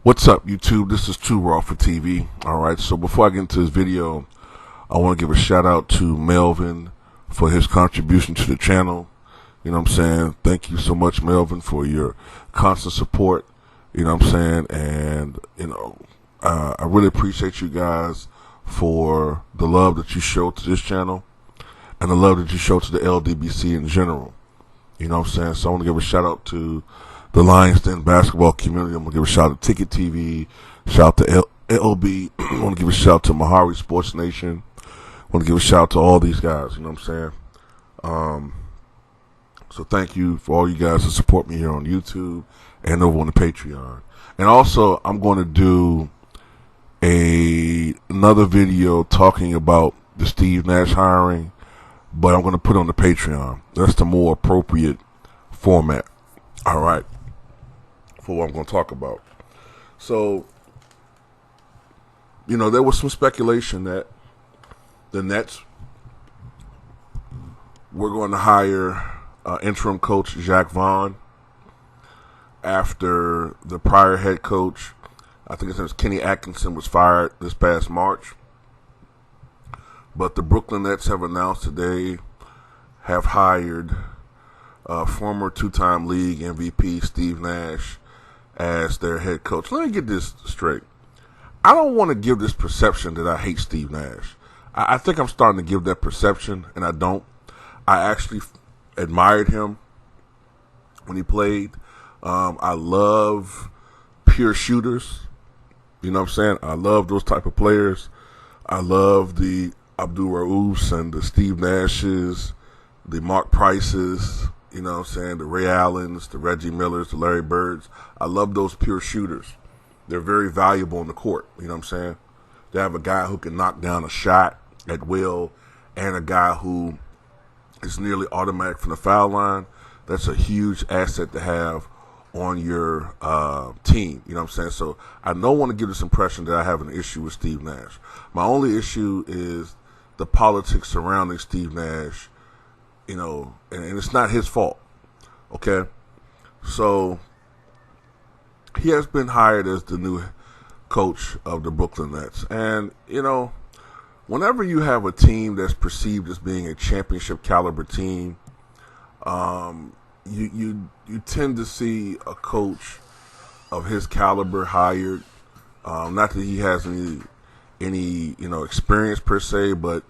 What's up, YouTube? This is Too Raw for TV. Alright, so before I get into this video, I want to give a shout out to Melvin for his contribution to the channel. You know what I'm saying? Thank you so much, Melvin, for your constant support. You know what I'm saying? And, I really appreciate you guys for the love that you show to this channel and the love that you show to the LDBC in general. You know what I'm saying? So I want to give a shout out to the Lions Den basketball community. I'm going to give a shout out to Ticket TV, shout out to LB. I want to give a shout out to Mahari Sports Nation. I want to give a shout out to all these guys. You know what I'm saying? So thank you for all you guys that support me here on YouTube and over on the Patreon. And also, I'm going to do another video talking about the Steve Nash hiring, but I'm going to put it on the Patreon. That's the more appropriate format. All right. For what I'm going to talk about. So, there was some speculation that the Nets were going to hire interim coach Jacques Vaughn after the prior head coach, I think his name was Kenny Atkinson, was fired this past March. But the Brooklyn Nets have announced today have hired former two-time league MVP Steve Nash as their head coach. Let me get this straight. I don't want to give this perception that I hate Steve Nash. I think I'm starting to give that perception, and I don't. I actually admired him when he played. I love pure shooters. You know what I'm saying? I love those type of players. I love the Abdul Raufs and the Steve Nashes, the Mark Prices, you know what I'm saying, the Ray Allens, the Reggie Millers, the Larry Birds. I love those pure shooters. They're very valuable on the court, you know what I'm saying? They have a guy who can knock down a shot at will and a guy who is nearly automatic from the foul line. That's a huge asset to have on your team, you know what I'm saying? So I don't want to give this impression that I have an issue with Steve Nash. My only issue is the politics surrounding Steve Nash, and it's not his fault, okay? So he has been hired as the new coach of the Brooklyn Nets. And, whenever you have a team that's perceived as being a championship caliber team, you tend to see a coach of his caliber hired. Not that he has any experience per se, but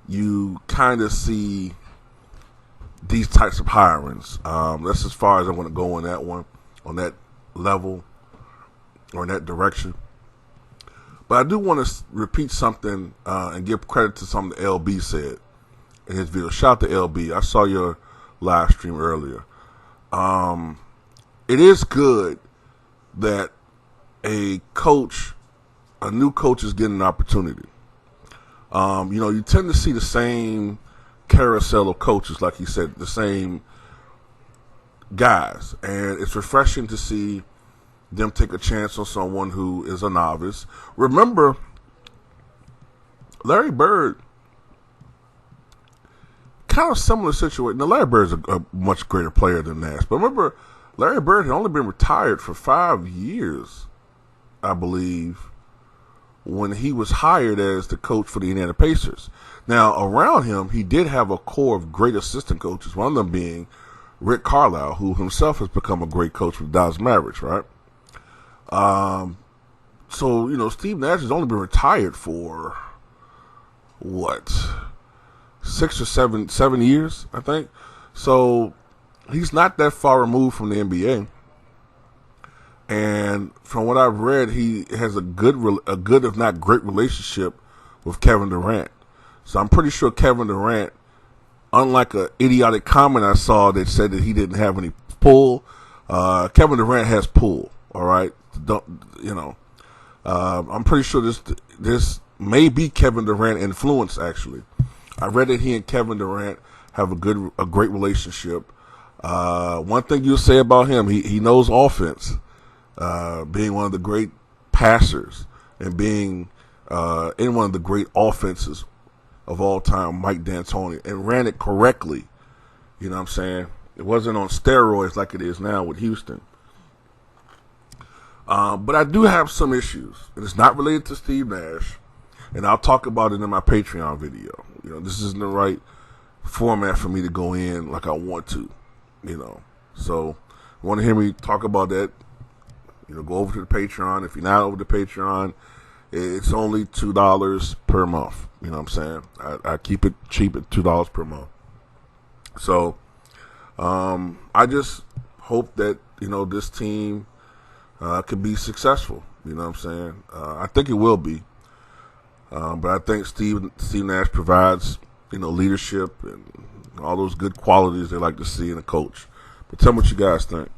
you kind of see these types of hirings. That's as far as I want to go on that one, on that level, or in that direction. But I do want to repeat something and give credit to something that LB said in his video. Shout out to LB. I saw your live stream earlier. It is good that a new coach is getting an opportunity. You tend to see the same carousel of coaches, like he said, the same guys. And it's refreshing to see them take a chance on someone who is a novice. Remember, Larry Bird, kind of similar situation. Now, Larry Bird is a much greater player than Nash. But remember, Larry Bird had only been retired for 5 years, I believe, when he was hired as the coach for the Indiana Pacers. Now, around him, he did have a core of great assistant coaches, one of them being Rick Carlisle, who himself has become a great coach with Dallas Mavericks, right? So, Steve Nash has only been retired for, 6 or 7 years, I think. So he's not that far removed from the NBA. And from what I've read, he has a good, if not great, relationship with Kevin Durant. So I'm pretty sure Kevin Durant, unlike an idiotic comment I saw that said that he didn't have any pull, Kevin Durant has pull. All right, I'm pretty sure this may be Kevin Durant influence. Actually, I read that he and Kevin Durant have a great relationship. One thing you'll say about him, he knows offense. Being one of the great passers and being in one of the great offenses of all time, Mike D'Antoni, and ran it correctly. You know what I'm saying? It wasn't on steroids like it is now with Houston. But I do have some issues, and it's not related to Steve Nash, and I'll talk about it in my Patreon video. This isn't the right format for me to go in like I want to, So, you want to hear me talk about that? Go over to the Patreon. If you're not over the Patreon, it's only $2 per month. You know what I'm saying? I keep it cheap at $2 per month. So, I just hope that, this team could be successful. You know what I'm saying? I think it will be. But I think Steve Nash provides, leadership and all those good qualities they like to see in a coach. But tell me what you guys think.